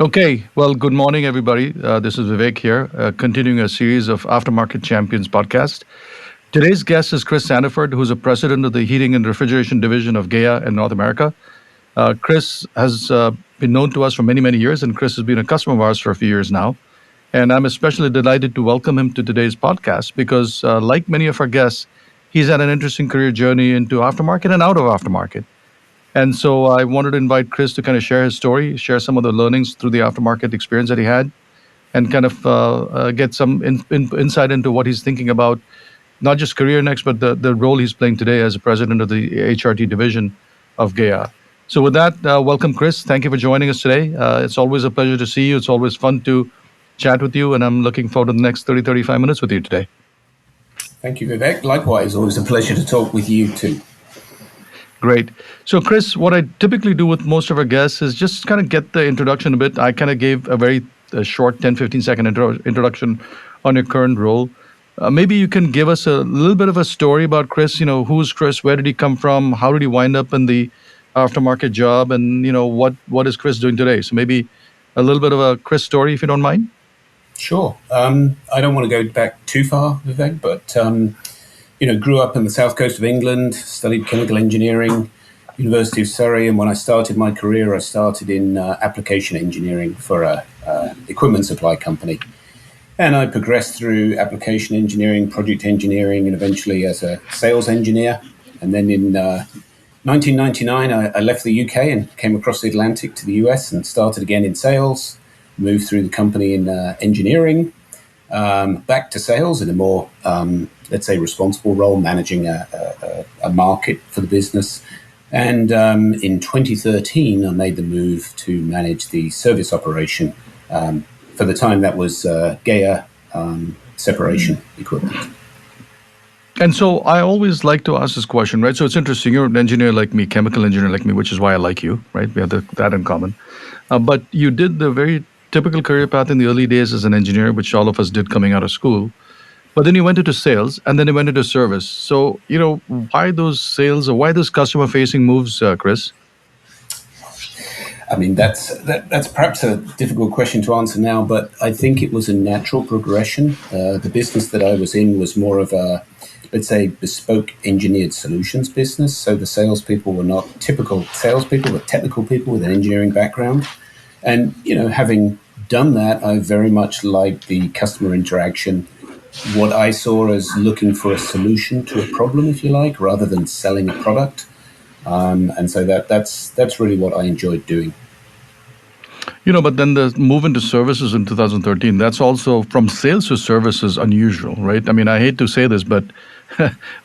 Okay, well, good morning, everybody. This is Vivek here, continuing a series of Aftermarket Champions podcast. Today's guest is Chris Sandiford, who's a president of the Heating and Refrigeration Division of GEA in North America. Chris has been known to us for many, many years, and Chris has been a customer of ours for a few years now. And I'm especially delighted to welcome him to today's podcast because, like many of our guests, he's had an interesting career journey into aftermarket and out of aftermarket. And so I wanted to invite Chris to kind of share his story, share some of the learnings through the aftermarket experience that he had, and kind of get some insight into what he's thinking about, not just career next, but the role he's playing today as a president of the HRT division of GEA. So with that, welcome, Chris. Thank you for joining us today. It's always a pleasure to see you. It's always fun to chat with you, and I'm looking forward to the next 30, 35 minutes with you today. Thank you, Vivek. Likewise, always a pleasure to talk with you too. Great. So, Chris, what I typically do with most of our guests is just kind of get the introduction a bit. I kind of gave a very short 10, 15-second introduction on your current role. Maybe you can give us a little bit of a story about Chris. Who's Chris? Where did he come from? How did he wind up in the aftermarket job? And, what is Chris doing today? So maybe a little bit of a Chris story, if you don't mind. Sure. I don't want to go back too far, Vivek, but grew up in the south coast of England, studied chemical engineering, University of Surrey, and when I started my career, I started in application engineering for a equipment supply company. And I progressed through application engineering, project engineering, and eventually as a sales engineer. And then in 1999, I left the UK and came across the Atlantic to the US and started again in sales, moved through the company in engineering, back to sales in a more, let's say, responsible role, managing a market for the business. And in 2013, I made the move to manage the service operation. For the time, that was GEA separation equipment. And so I always like to ask this question, right? So it's interesting. You're an engineer like me, chemical engineer like me, which is why I like you, right? We have that in common. But you did the very typical career path in the early days as an engineer, which all of us did coming out of school. But then you went into sales and then you went into service. So, why those sales or why those customer facing moves, Chris? I mean, that's perhaps a difficult question to answer now, but I think it was a natural progression. The business that I was in was more of a, let's say, bespoke engineered solutions business. So the salespeople were not typical salespeople, but technical people with an engineering background. And, having done that, I very much liked the customer interaction, what I saw as looking for a solution to a problem, if you like, rather than selling a product. And so that's really what I enjoyed doing. But then the move into services in 2013, that's also from sales to services unusual, right? I mean, I hate to say this, but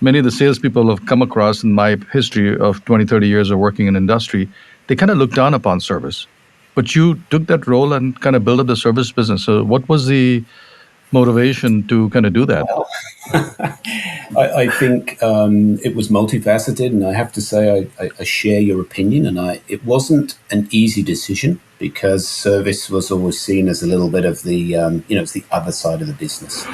many of the salespeople have come across in my history of 20, 30 years of working in industry, they kind of look down upon service. But you took that role and kind of built up the service business. So what was the motivation to kind of do that? Well, I think it was multifaceted, and I have to say I share your opinion. And it wasn't an easy decision because service was always seen as a little bit of the it's the other side of the business.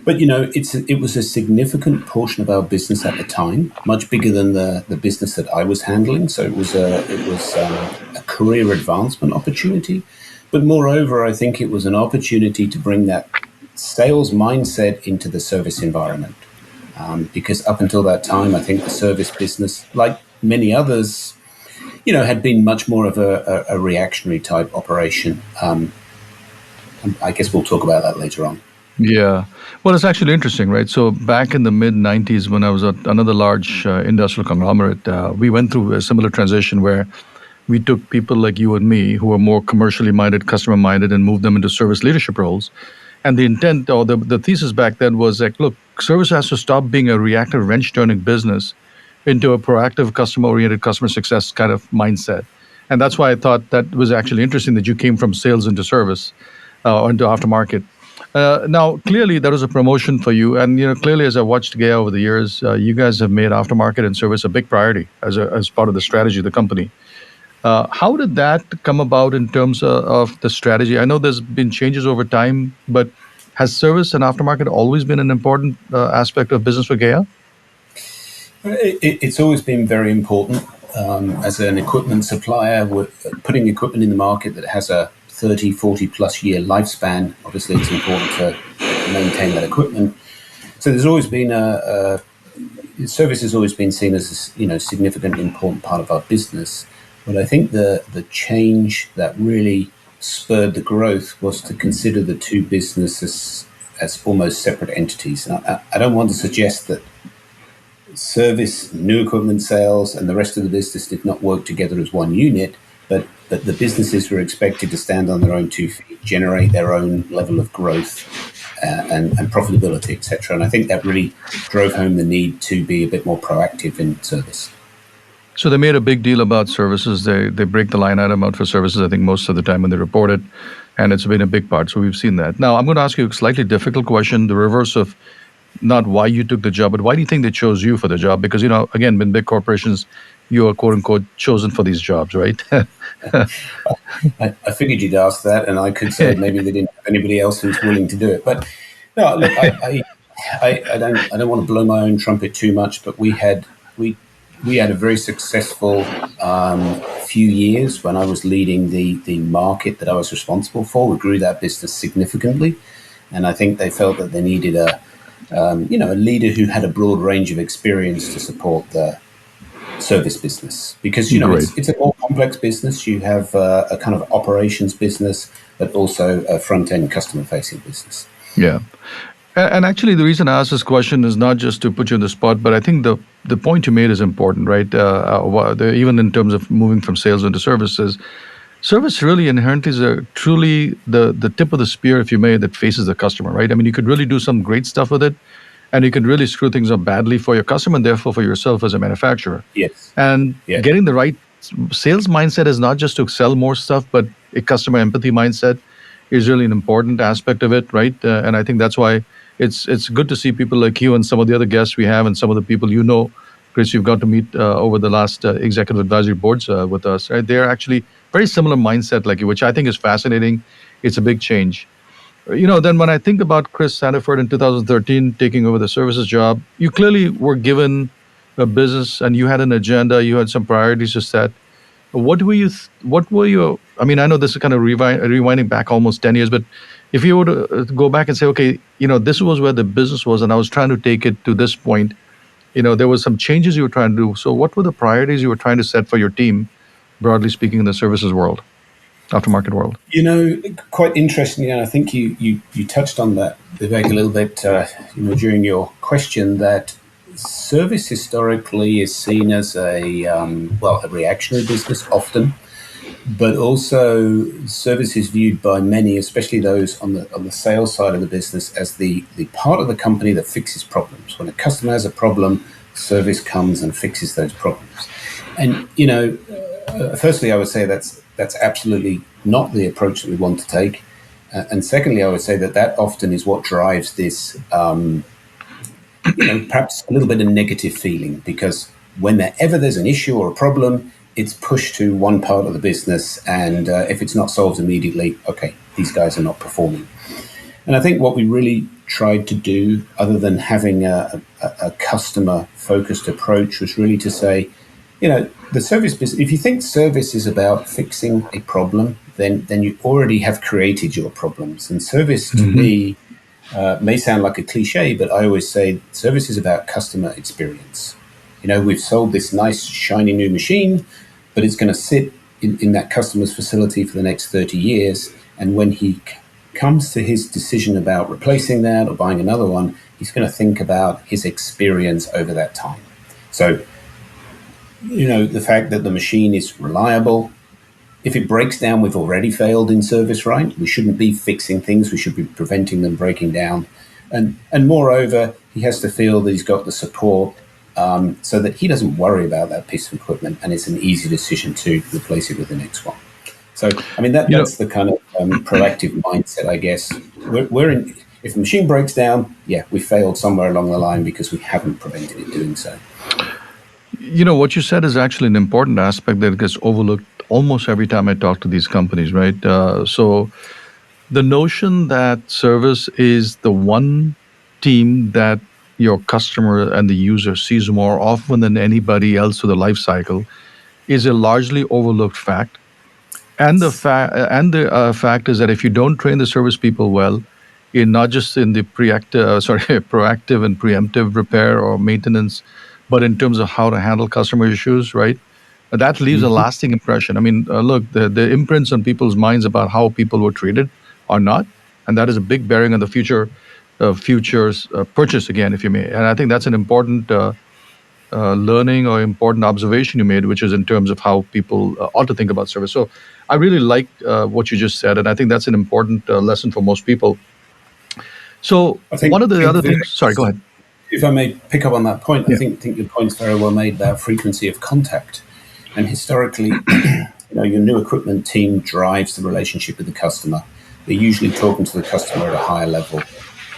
But it was a significant portion of our business at the time, much bigger than the business that I was handling. So it was a career advancement opportunity. But moreover, I think it was an opportunity to bring that sales mindset into the service environment. Because up until that time, I think the service business, like many others, had been much more of a reactionary type operation. I guess we'll talk about that later on. Yeah. Well, it's actually interesting, right? So back in the mid 90s, when I was at another large industrial conglomerate, we went through a similar transition where we took people like you and me who were more commercially minded, customer minded, and moved them into service leadership roles. And the intent or the thesis back then was like, look, service has to stop being a reactive wrench turning business into a proactive customer oriented customer success kind of mindset. And that's why I thought that was actually interesting that you came from sales into service or into aftermarket. Now, clearly, that was a promotion for you. And, clearly, as I watched GEA over the years, you guys have made aftermarket and service a big priority as part of the strategy of the company. How did that come about in terms of the strategy? I know there's been changes over time, but has service and aftermarket always been an important aspect of business for GEA? It's always been very important. As an equipment supplier, we're putting equipment in the market that has a 30, 40 plus year lifespan. Obviously, it's important to maintain that equipment. So there's always been service has always been seen as a significant, important part of our business. But I think the change that really spurred the growth was to consider the two businesses as almost separate entities. And I don't want to suggest that service, new equipment sales, and the rest of the business did not work together as one unit, but the businesses were expected to stand on their own 2 feet, generate their own level of growth and profitability, etc. And I think that really drove home the need to be a bit more proactive in service. So they made a big deal about services. They break the line item out for services, I think, most of the time when they report it. And it's been a big part. So we've seen that. Now, I'm going to ask you a slightly difficult question, the reverse of not why you took the job, but why do you think they chose you for the job? Because, again, in big corporations, you are quote unquote chosen for these jobs, right? I figured you'd ask that, and I could say maybe they didn't have anybody else who's willing to do it. But no, look, I don't want to blow my own trumpet too much, but we had a very successful few years when I was leading the market that I was responsible for. We grew that business significantly, and I think they felt that they needed a leader who had a broad range of experience to support the service business, because it's a more complex business. You have a kind of operations business, but also a front end customer facing business. Yeah. And actually, the reason I asked this question is not just to put you on the spot, but I think the point you made is important, right? Even in terms of moving from sales into services, service really inherently is truly the tip of the spear, if you may, that faces the customer, right? I mean, you could really do some great stuff with it, and you can really screw things up badly for your customer and therefore for yourself as a manufacturer. Yes. And Yeah. getting the right sales mindset is not just to sell more stuff, but a customer empathy mindset is really an important aspect of it, right? And I think that's why it's good to see people like you and some of the other guests we have and some of the people Chris, you've got to meet over the last executive advisory boards with us, right? They're actually very similar mindset like you, which I think is fascinating. It's a big change. Then when I think about Chris Sandiford in 2013 taking over the services job, you clearly were given a business and you had an agenda, you had some priorities to set. What were your, I mean, I know this is kind of rewinding back almost 10 years, but if you were to go back and say, okay, this was where the business was and I was trying to take it to this point, there was some changes you were trying to do. So what were the priorities you were trying to set for your team, broadly speaking, in the services world? Aftermarket world. Quite interestingly, and I think you touched on that, Vivek, a little bit, during your question, that service historically is seen as a reactionary business often, but also service is viewed by many, especially those on the sales side of the business, as the part of the company that fixes problems. When a customer has a problem, service comes and fixes those problems. And firstly, I would say that's absolutely not the approach that we want to take. And secondly, I would say that often is what drives this, perhaps a little bit of negative feeling, because whenever there's an issue or a problem, it's pushed to one part of the business. And if it's not solved immediately, okay, these guys are not performing. And I think what we really tried to do, other than having a customer-focused approach, was really to say, the service business, if you think service is about fixing a problem, then you already have created your problems. And service, to me, may sound like a cliche, but I always say service is about customer experience. We've sold this nice, shiny new machine, but it's going to sit in that customer's facility for the next 30 years. And when he comes to his decision about replacing that or buying another one, he's going to think about his experience over that time. So, the fact that the machine is reliable. If it breaks down, we've already failed in service, right? We shouldn't be fixing things. We should be preventing them breaking down. And moreover, he has to feel that he's got the support so that he doesn't worry about that piece of equipment, and it's an easy decision to replace it with the next one. So, I mean, that's the kind of proactive mindset, I guess. We're in. If the machine breaks down, we failed somewhere along the line because we haven't prevented it doing so. What you said is actually an important aspect that gets overlooked almost every time I talk to these companies, right? So the notion that service is the one team that your customer and the user sees more often than anybody else through the life cycle is a largely overlooked fact. And the fact is that if you don't train the service people well, in not just in the proactive and preemptive repair or maintenance, but in terms of how to handle customer issues, right? That leaves a Mhm. lasting impression. I mean, look, the imprints on people's minds about how people were treated are not, and that is a big bearing on the future's purchase again, if you may. And I think that's an important learning or important observation you made, which is in terms of how people ought to think about service. So I really like what you just said, and I think that's an important lesson for most people. So I one of the think other Vivek, things, sorry, go ahead. if I may pick up on that point, I Yeah. think your point's very well made about frequency of contact. And historically, your new equipment team drives the relationship with the customer. They're usually talking to the customer at a higher level.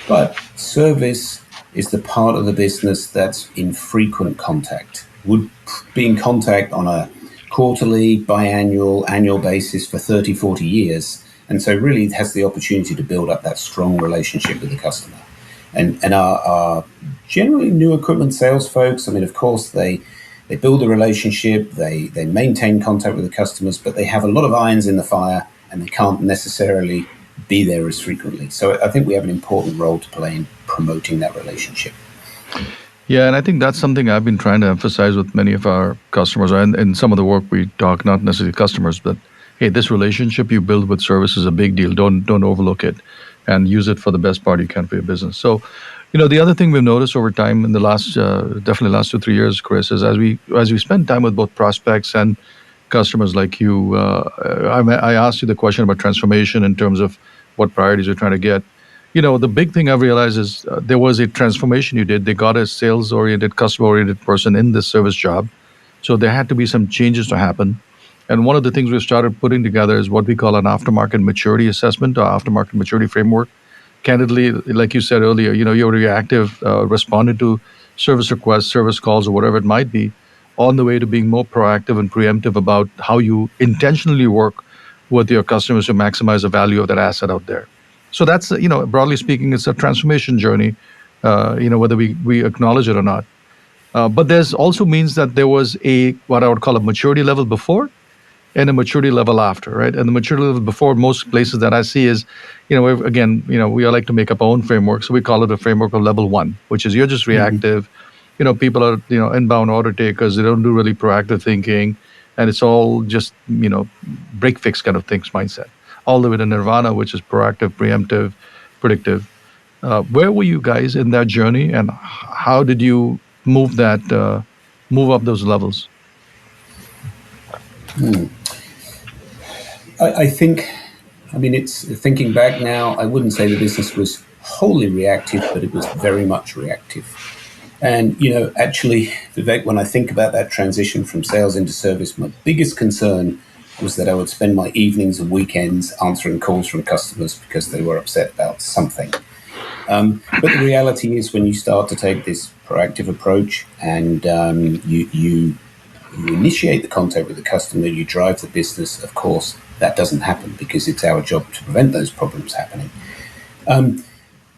But service is the part of the business that's in frequent contact, would be in contact on a quarterly, biannual, annual basis for 30, 40 years. And so really it has the opportunity to build up that strong relationship with the customer. And our generally new equipment sales folks, I mean, of course, they build a relationship, they maintain contact with the customers, but they have a lot of irons in the fire and they can't necessarily be there as frequently. So I think we have an important role to play in promoting that relationship. Yeah, and I think that's something I've been trying to emphasize with many of our customers, and in some of the work we talk, not necessarily customers, but hey, this relationship you build with service is a big deal. Don't overlook it, and use it for the best part you can for your business. So, the other thing we've noticed over time in the last definitely last 2 3 years, Chris, is as we spend time with both prospects and customers like you, I asked you the question about transformation in terms of what priorities you're trying to get. The big thing I've realized is there was a transformation you did. They got a sales oriented, customer oriented person in this service job. So there had to be some changes to happen. And one of the things we started putting together is what we call an aftermarket maturity assessment or aftermarket maturity framework. Candidly, like you said earlier, you're reactive, responded to service requests, service calls, or whatever it might be, on the way to being more proactive and preemptive about how you intentionally work with your customers to maximize the value of that asset out there. So that's, broadly speaking, it's a transformation journey, whether we acknowledge it or not. But there's also means that there was a what I would call a maturity level before and a maturity level after, right? And the maturity level before, most places that I see is, again, we like to make up our own framework, so we call it a framework of level one, which is you're just Mhm. reactive. People are inbound order takers. They don't do really proactive thinking, and it's all just break fix kind of things mindset. All the way to nirvana, which is proactive, preemptive, predictive. Where were you guys in that journey, and how did you move up those levels? I think, I mean, it's thinking back now, I wouldn't say the business was wholly reactive, but it was very much reactive. And, actually, Vivek, when I think about that transition from sales into service, my biggest concern was that I would spend my evenings and weekends answering calls from customers because they were upset about something. But the reality is, when you start to take this proactive approach and you initiate the contact with the customer, you drive the business, of course, that doesn't happen because it's our job to prevent those problems happening.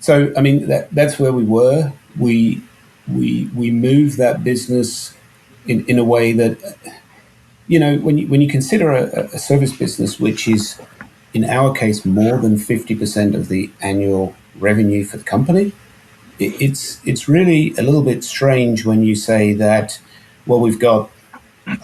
So, I mean, that's where we were. We moved that business in a way that, when you consider a service business, which is in our case more than 50% of the annual revenue for the company, it's really a little bit strange when you say that, well, we've got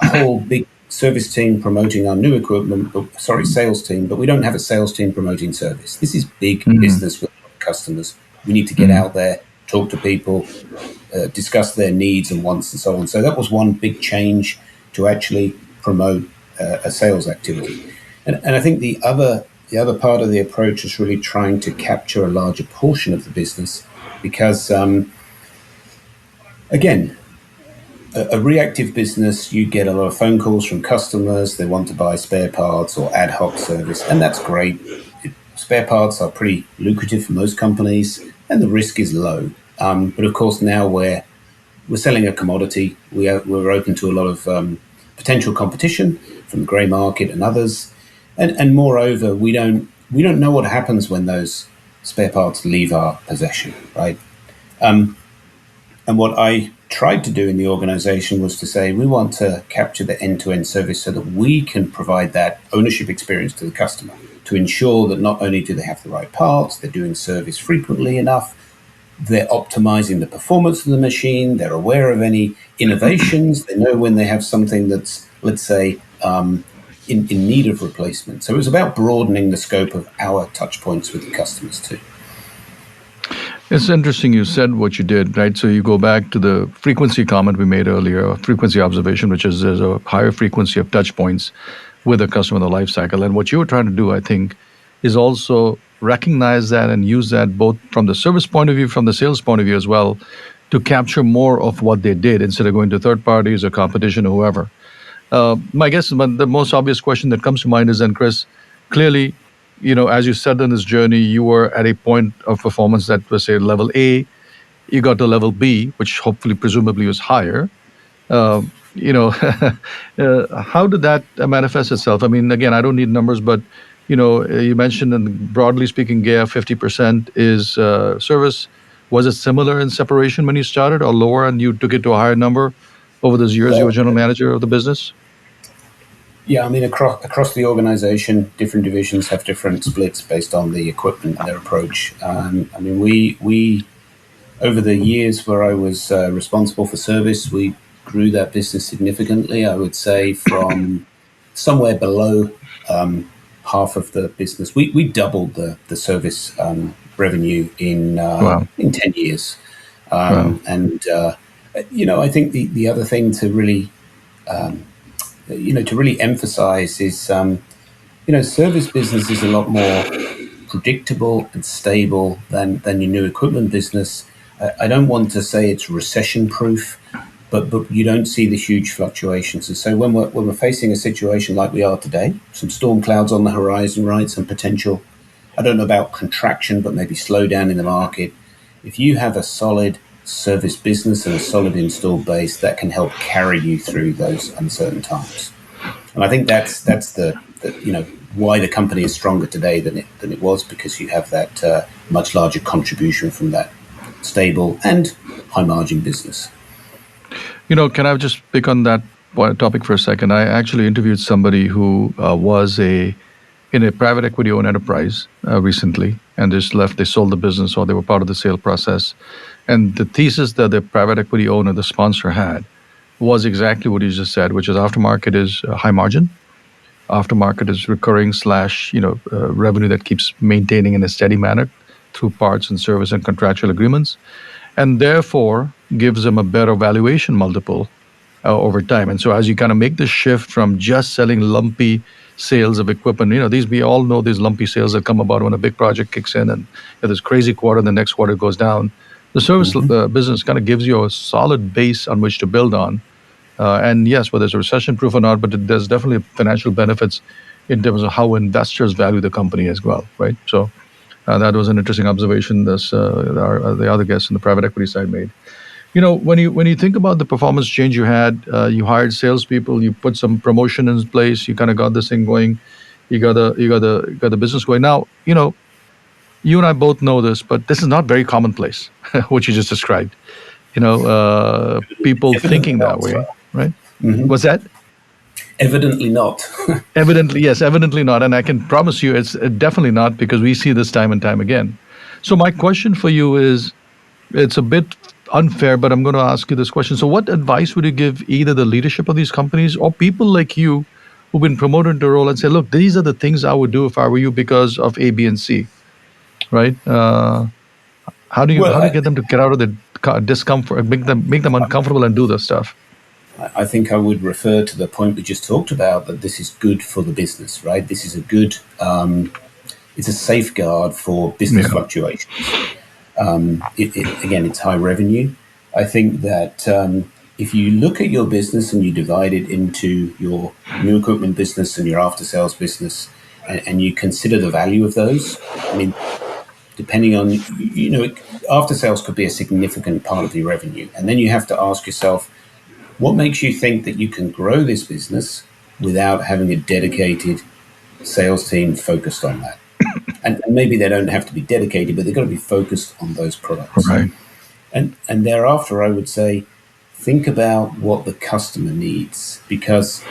a whole big service team promoting our new equipment, sorry, sales team, but we don't have a sales team promoting service. This is big Mm, business with customers. We need to get mm, out there, talk to people, discuss their needs and wants and so on. So that was one big change to actually promote a sales activity. And I think the other part of the approach is really trying to capture a larger portion of the business because, again, a reactive business, you get a lot of phone calls from customers. They want to buy spare parts or ad hoc service, and that's great. Spare parts are pretty lucrative for most companies, and the risk is low. But of course, now we're selling a commodity. We're open to a lot of potential competition from the grey market and others, and moreover, we don't know what happens when those spare parts leave our possession, right? And what I tried to do in the organization was to say we want to capture the end-to-end service so that we can provide that ownership experience to the customer to ensure that not only do they have the right parts, they're doing service frequently enough, they're optimizing the performance of the machine, they're aware of any innovations, they know when they have something that's, let's say, in need of replacement. So it was about broadening the scope of our touch points with the customers too. It's interesting you said what you did, right? So you go back to the frequency comment we made earlier, a frequency observation, which is there's a higher frequency of touch points with a customer in the life cycle. And what you were trying to do, I think, is also recognize that and use that both from the service point of view, from the sales point of view as well, to capture more of what they did instead of going to third parties or competition or whoever. My guess is the most obvious question that comes to mind is then, Chris, clearly, as you said in this journey, you were at a point of performance that was, say, level A. You got to level B, which hopefully, presumably, was higher. Uh, how did that manifest itself? I mean, again, I don't need numbers, but you mentioned, and broadly speaking, GEA 50% is service. Was it similar in separation when you started, or lower, and you took it to a higher number over those years you were Well, general manager of the business? yeah, I mean, across the organization, different divisions have different splits based on the equipment and their approach. I mean, we over the years where I was responsible for service, we grew that business significantly. I would say from somewhere below half of the business, we doubled the service revenue Wow, in 10 years. wow. And I think the other thing to really emphasize is service business is a lot more predictable and stable than your new equipment business. I don't want to say it's recession proof, but you don't see the huge fluctuations. And so when we're facing a situation like we are today, some storm clouds on the horizon, right? Some potential, I don't know about contraction, but maybe slowdown in the market. If you have a solid service business and a solid installed base, that can help carry you through those uncertain times. And I think that's the why the company is stronger today than it was, because you have that much larger contribution from that stable and high margin business. Can I just pick on that topic for a second? I actually interviewed somebody who was in a private equity owned enterprise recently and just left. They sold the business or they were part of the sale process. And the thesis that the private equity owner, the sponsor, had was exactly what you just said, which is aftermarket is high margin. Aftermarket is recurring slash revenue that keeps maintaining in a steady manner through parts and service and contractual agreements, and therefore gives them a better valuation multiple over time. And so as you kind of make the shift from just selling lumpy sales of equipment, these, we all know these lumpy sales that come about when a big project kicks in and this crazy quarter, the next quarter goes down. The service Hmm. business kind of gives you a solid base on which to build on. And yes, whether it's recession proof or not, but there's definitely financial benefits in terms of how investors value the company as well, right? So that was an interesting observation the other guests in the private equity side made. When you think about the performance change you had, you hired salespeople, you put some promotion in place, you kind of got this thing going, you got the business going. Now, you and I both know this, but this is not very commonplace, what you just described. People Evidently thinking that not. way, right? Hmm. Was that? Evidently not. Evidently, yes, evidently not. And I can promise you it's definitely not, because we see this time and time again. So my question for you is, it's a bit unfair, but I'm going to ask you this question. So what advice would you give either the leadership of these companies or people like you who've been promoted into a role and say, look, these are the things I would do if I were you because of A, B, and C, right? How do you Well, get them to get out of the discomfort, make them uncomfortable and do this stuff? I think I would refer to the point we just talked about, that this is good for the business, right? This is a good, it's a safeguard for business Yeah. fluctuations. Again, it's high revenue. I think that if you look at your business and you divide it into your new equipment business and your after sales business, and you consider the value of those, I mean, depending on, after sales could be a significant part of your revenue. And then you have to ask yourself, what makes you think that you can grow this business without having a dedicated sales team focused on that? And maybe they don't have to be dedicated, but they've got to be focused on those products. Right. And thereafter, I would say, think about what the customer needs, because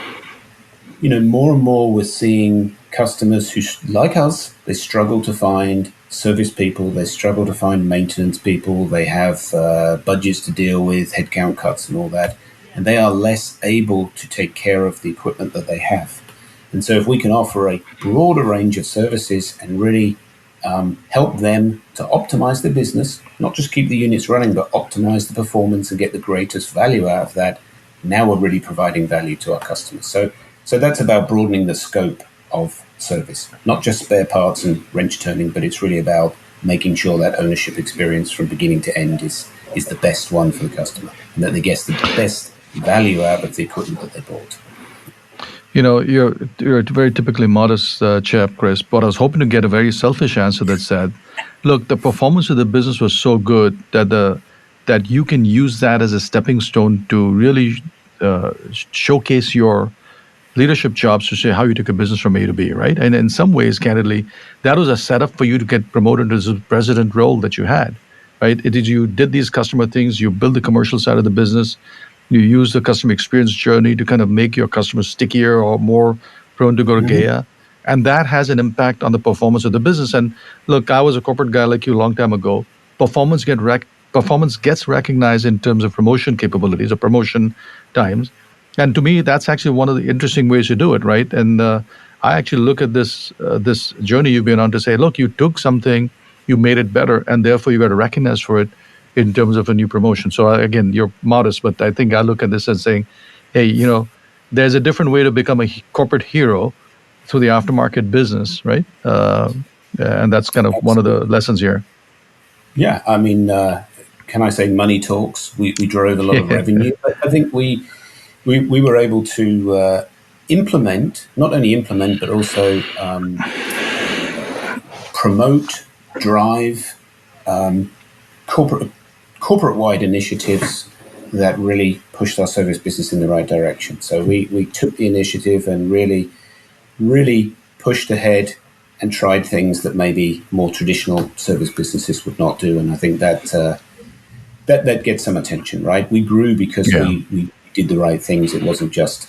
more and more we're seeing customers who, like us, they struggle to find service people, they struggle to find maintenance people, they have budgets to deal with, headcount cuts, and all that, and they are less able to take care of the equipment that they have. And so, if we can offer a broader range of services and really help them to optimize their business, not just keep the units running, but optimize the performance and get the greatest value out of that, now we're really providing value to our customers. So that's about broadening the scope of service, not just spare parts and wrench turning, but it's really about making sure that ownership experience from beginning to end is the best one for the customer, and that they get the best value out of the equipment that they bought. You're a very typically modest chap, Chris, but I was hoping to get a very selfish answer that said, "Look, the performance of the business was so good that you can use that as a stepping stone to really showcase your leadership jobs to say how you took a business from A to B, right?" And in some ways, candidly, that was a setup for you to get promoted to the president role that you had, right? You did these customer things, you build the commercial side of the business, you use the customer experience journey to kind of make your customers stickier or more prone to go to Mm-hmm. GEA. And that has an impact on the performance of the business. And look, I was a corporate guy like you a long time ago. Performance gets recognized in terms of promotion capabilities or promotion times. And to me, that's actually one of the interesting ways to do it, right? And I actually look at this journey you've been on to say, look, you took something, you made it better, and therefore you got recognized for it in terms of a new promotion. So again, you're modest, but I think I look at this as saying, hey, there's a different way to become a corporate hero through the aftermarket business, right? And that's kind of one of the Absolutely. lessons here. Yeah, I mean, can I say money talks? We drove a lot of Yeah. revenue, but I think we were able to implement, not only implement, but also promote, drive corporate corporate wide initiatives that really pushed our service business in the right direction. So we took the initiative and really pushed ahead and tried things that maybe more traditional service businesses would not do. And I think that gets some attention, right? We grew because Yeah. we did the right things. It wasn't just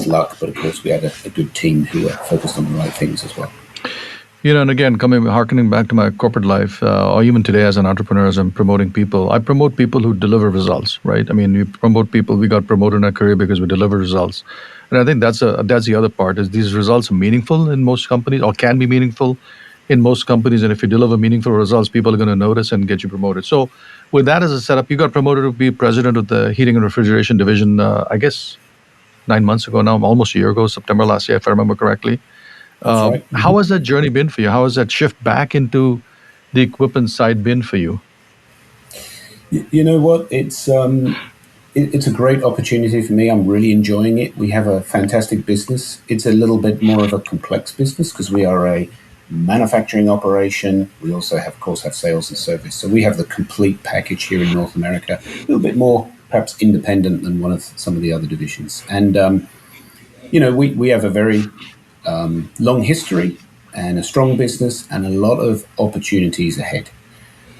luck, but of course we had a good team who were focused on the right things as well. And again, harkening back to my corporate life, or even today as an entrepreneur, as I'm promoting people, I promote people who deliver results, right? I mean, we promote people. We got promoted in our career because we deliver results, and I think that's the other part. Is these results are meaningful in most companies, or can be meaningful in most companies, and if you deliver meaningful results, people are going to notice and get you promoted. So, with that as a setup, you got promoted to be president of the heating and refrigeration division. I guess 9 months ago now, almost a year ago, September last year, if I remember correctly. That's right. How has that journey been for you? How has that shift back into the equipment side been for you? You know what? It's a great opportunity for me. I'm really enjoying it. We have a fantastic business. It's a little bit more of a complex business because we are a manufacturing operation. We also have, of course, have sales and service. So we have the complete package here in North America. A little bit more, perhaps, independent than one of some of the other divisions. And we have a very long history and a strong business and a lot of opportunities ahead.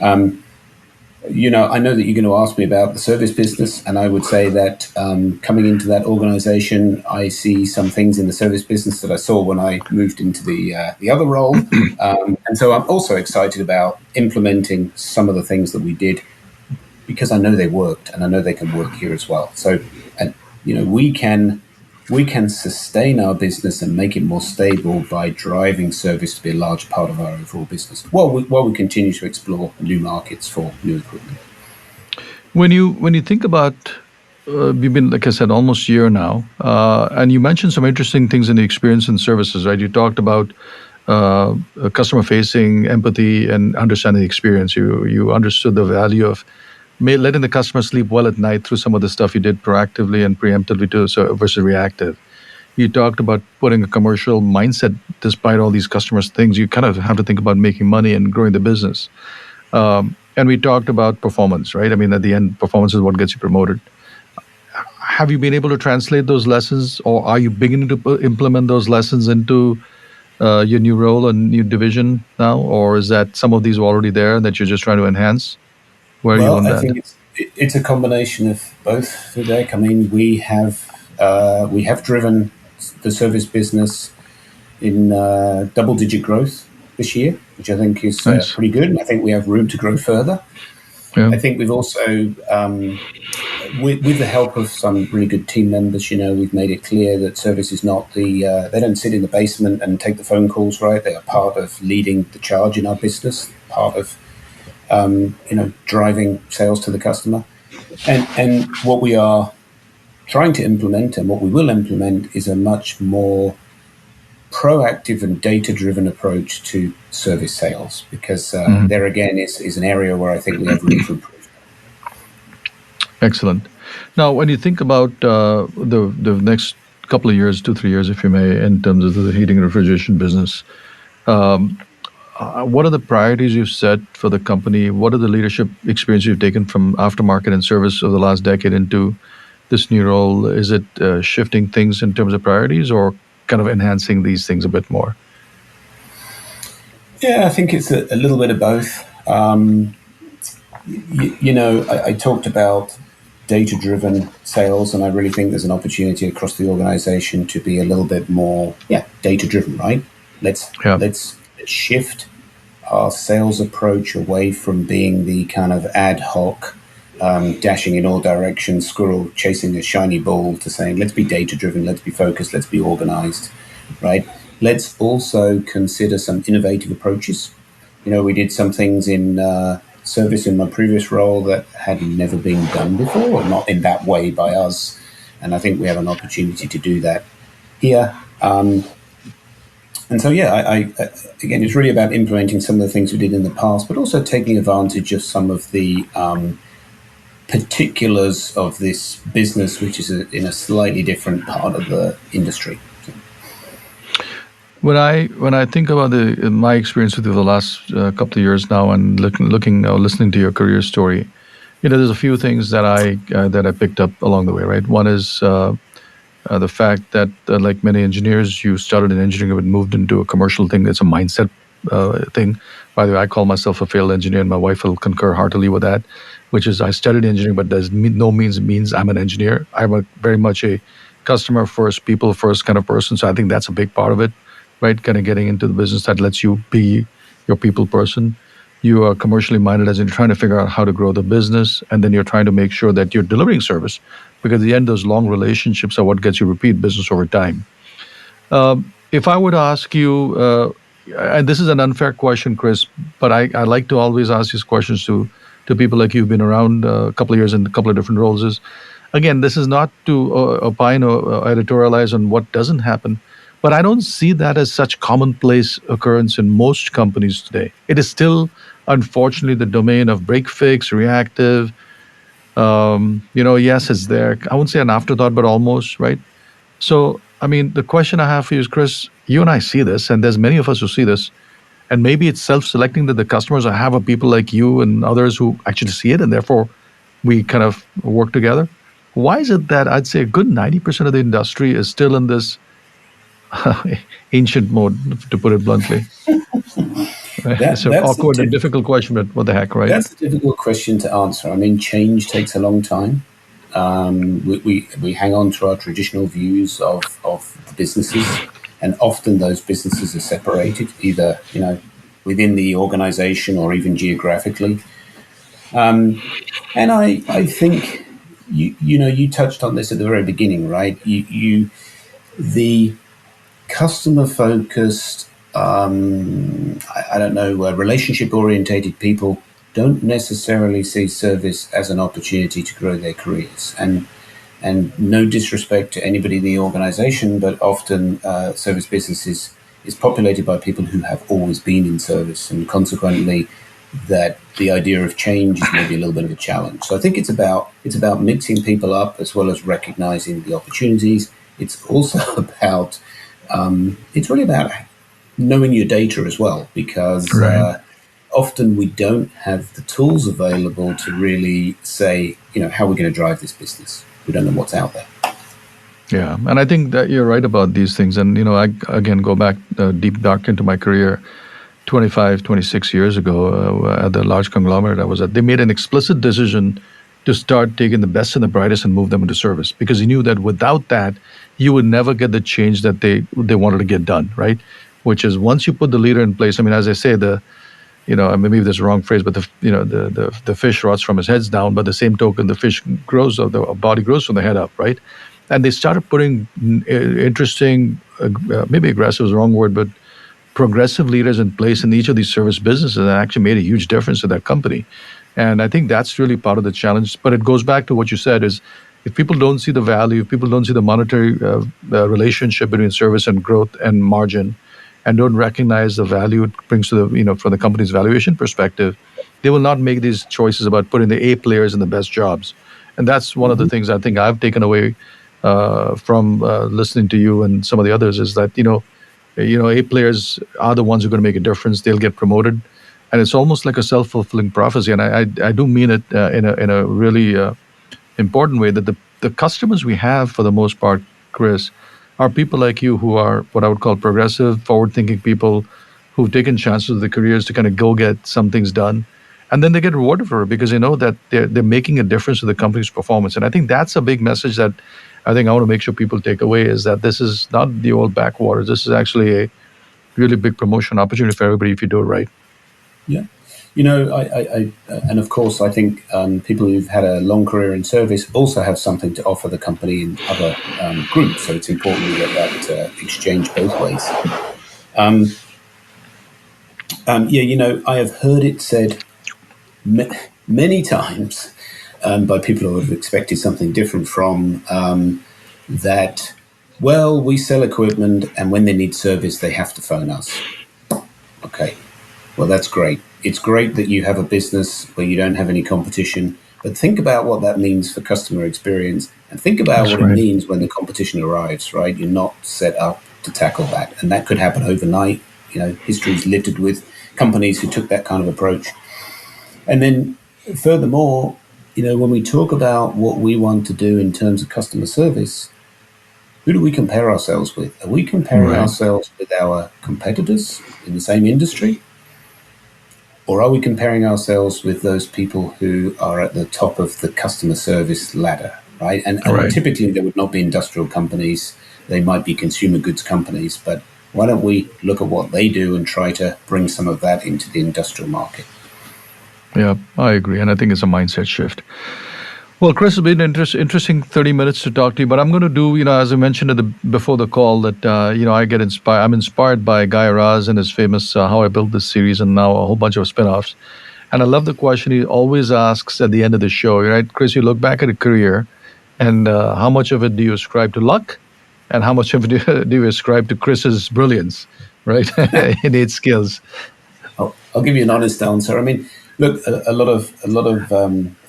I know that you're going to ask me about the service business, and I would say that coming into that organization, I see some things in the service business that I saw when I moved into the other role, and so I'm also excited about implementing some of the things that we did because I know they worked, and I know they can work here as well. So, and we can sustain our business and make it more stable by driving service to be a large part of our overall business while we continue to explore new markets for new equipment. When you think about, you've been, like I said, almost a year now, and you mentioned some interesting things in the experience and services, right? You talked about customer facing, empathy, and understanding the experience. You understood the value of letting the customer sleep well at night through some of the stuff you did proactively and preemptively to so versus reactive. You talked about putting a commercial mindset despite all these customers things. You kind of have to think about making money and growing the business. And we talked about performance, right? I mean, at the end, performance is what gets you promoted. Have you been able to translate those lessons, or are you beginning to implement those lessons into your new role and new division now, or is that some of these are already there that you're just trying to enhance? Where are you Well, on I that? think It's a combination of both, Vivek. I mean, we have driven the service business in double-digit growth this year, which I think is Nice. pretty good. And I think we have room to grow further. Yeah. I think we've also, with the help of some really good team members, we've made it clear that service is not they don't sit in the basement and take the phone calls, right? They are part of leading the charge in our business, part of, driving sales to the customer. And what we are trying to implement and what we will implement is a much more proactive and data-driven approach to service sales, because there again is an area where I think we have room for improvement. Excellent. Now, when you think about the next couple of years, 2 3 years, if you may, in terms of the heating and refrigeration business, what are the priorities you've set for the company? What are the leadership experience you've taken from aftermarket and service over the last decade into this new role? Is it shifting things in terms of priorities, or kind of enhancing these things a bit more? Yeah, I think it's a little bit of both. I talked about data-driven sales, and I really think there's an opportunity across the organization to be a little bit more, data-driven, right? Let's Yeah. let's shift our sales approach away from being the kind of ad hoc, dashing in all directions, squirrel chasing a shiny ball, to saying, let's be data-driven, let's be focused, let's be organized, right? Let's also consider some innovative approaches. We did some things in service in my previous role that had never been done before, or not in that way by us. And I think we have an opportunity to do that here. And so, again, it's really about implementing some of the things we did in the past, but also taking advantage of some of the particulars of this business, which is in a slightly different part of the industry. When I think about my experience with you the last couple of years now, and listening to your career story, there's a few things that I picked up along the way. Right, one is the fact that, like many engineers, you started in engineering but moved into a commercial thing. It's a mindset thing. By the way, I call myself a failed engineer, and my wife will concur heartily with that. Which is, I studied engineering, but does no means I'm an engineer. I'm very much a customer first, people first kind of person. So I think that's a big part of it, right? Kind of getting into the business that lets you be your people person. You are commercially minded, as in trying to figure out how to grow the business, and then you're trying to make sure that you're delivering service, because at the end, those long relationships are what gets you repeat business over time. If I were to ask you, and this is an unfair question, Chris, but I like to always ask these questions to people like you've been around a couple of years in a couple of different roles. Is, again, this is not to opine or editorialize on what doesn't happen, but I don't see that as such commonplace occurrence in most companies today. It is still, unfortunately, the domain of break fix, reactive. Yes, it's there. I wouldn't say an afterthought, but almost, right? So, I mean, the question I have for you is, Chris, you and I see this, and there's many of us who see this, and maybe it's self-selecting that the customers I have are people like you and others who actually see it, and therefore we kind of work together. Why is it that I'd say a good 90% of the industry is still in this ancient mode, to put it bluntly? It's an That's awkward and difficult question, but what the heck, right? That's a difficult question to answer. I mean, change takes a long time. We hang on to our traditional views of the businesses, and often those businesses are separated, either within the organization or even geographically. And I think you touched on this at the very beginning, right? The customer focused, I don't know, relationship orientated people don't necessarily see service as an opportunity to grow their careers. And no disrespect to anybody in the organization, but often service business is populated by people who have always been in service, and consequently that the idea of change is maybe a little bit of a challenge. So I think it's about mixing people up as well as recognizing the opportunities. It's also about it's really about knowing your data as well, because Right. often we don't have the tools available to really say, how we're going to drive this business. We don't know what's out there. Yeah, and I think that you're right about these things. And I again go back deep back into my career, 25, 26 years ago, at the large conglomerate I was at. They made an explicit decision to start taking the best and the brightest and move them into service, because he knew that without that, you would never get the change that they wanted to get done, right? Which is, once you put the leader in place. I mean, as I say, maybe there's a wrong phrase, but the fish rots from his heads down. But the same token, the fish grows, or the body grows from the head up, right? And they started putting interesting, maybe aggressive is the wrong word, but progressive leaders in place in each of these service businesses that actually made a huge difference to that company. And I think that's really part of the challenge. But it goes back to what you said: is if people don't see the value, if people don't see the monetary relationship between service and growth and margin, and don't recognize the value it brings to from the company's valuation perspective, they will not make these choices about putting the A players in the best jobs. And that's one of the Hmm. things I think I've taken away from listening to you and some of the others, is that A players are the ones who are going to make a difference. They'll get promoted, and it's almost like a self-fulfilling prophecy. And I do mean it in a really important way, that the customers we have, for the most part, Chris, are people like you, who are what I would call progressive, forward-thinking people who've taken chances with their careers to kind of go get some things done, and then they get rewarded for it because they know that they're making a difference to the company's performance. And I think that's a big message that I think I want to make sure people take away, is that this is not the old backwaters. This is actually a really big promotion opportunity for everybody if you do it right. Yeah. And of course, I think people who've had a long career in service also have something to offer the company in other groups. So it's important to get that exchange both ways. Um, I have heard it said many times by people who have expected something different from that. Well, we sell equipment, and when they need service, they have to phone us. Okay. Well, that's great. It's great that you have a business where you don't have any competition, but think about what that means for customer experience, and think about That's what it right. means when the competition arrives, right? You're not set up to tackle that. And that could happen overnight. History is littered with companies who took that kind of approach. And then furthermore, when we talk about what we want to do in terms of customer service, who do we compare ourselves with? Are we comparing Right. ourselves with our competitors in the same industry? Or are we comparing ourselves with those people who are at the top of the customer service ladder, right? And Right. typically they would not be industrial companies, they might be consumer goods companies, but why don't we look at what they do and try to bring some of that into the industrial market? Yeah, I agree. And I think it's a mindset shift. Well, Chris, it's been an interesting 30 minutes to talk to you, but I'm going to do, as I mentioned before the call, that, I get inspired. I'm inspired by Guy Raz and his famous How I Built This series, and now a whole bunch of spin-offs. And I love the question he always asks at the end of the show, right? Chris, you look back at a career, and how much of it do you ascribe to luck? And how much of it do you ascribe to Chris's brilliance, right? Innate skills. I'll give you an honest answer. I mean, look, a lot of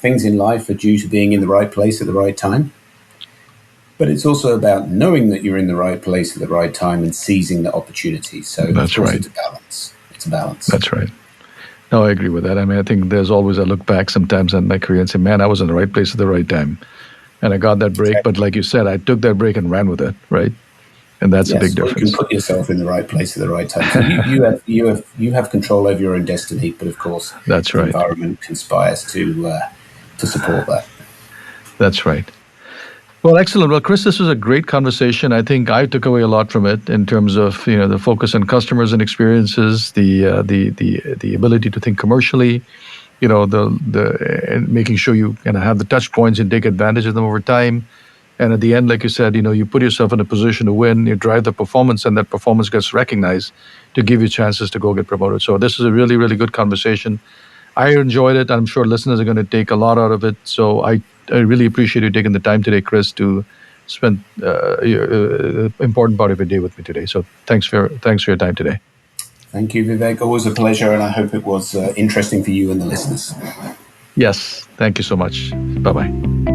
things in life are due to being in the right place at the right time. But it's also about knowing that you're in the right place at the right time and seizing the opportunity. So, of That's course, right. it's a balance. It's a balance. That's right. No, I agree with that. I mean, I think there's always, I look back sometimes in my career and say, man, I was in the right place at the right time. And I got that break. But like you said, I took that break and ran with it, right? And that's a big Yes, or you can difference. put yourself in the right place at the right time. So you have control over your own destiny, but of course, That's the right. environment conspires to support that. That's right. Well, excellent. Well, Chris, this was a great conversation. I think I took away a lot from it in terms of the focus on customers and experiences, the ability to think commercially, the and making sure you kind of have the touch points and take advantage of them over time. And at the end, like you said, you put yourself in a position to win. You drive the performance, and that performance gets recognized to give you chances to go get promoted. So this is a really, really good conversation. I enjoyed it. I'm sure listeners are going to take a lot out of it. So I really appreciate you taking the time today, Chris, to spend important part of your day with me today. So thanks for your time today. Thank you, Vivek. Always a pleasure, and I hope it was interesting for you and the listeners. Yes, thank you so much. Bye bye.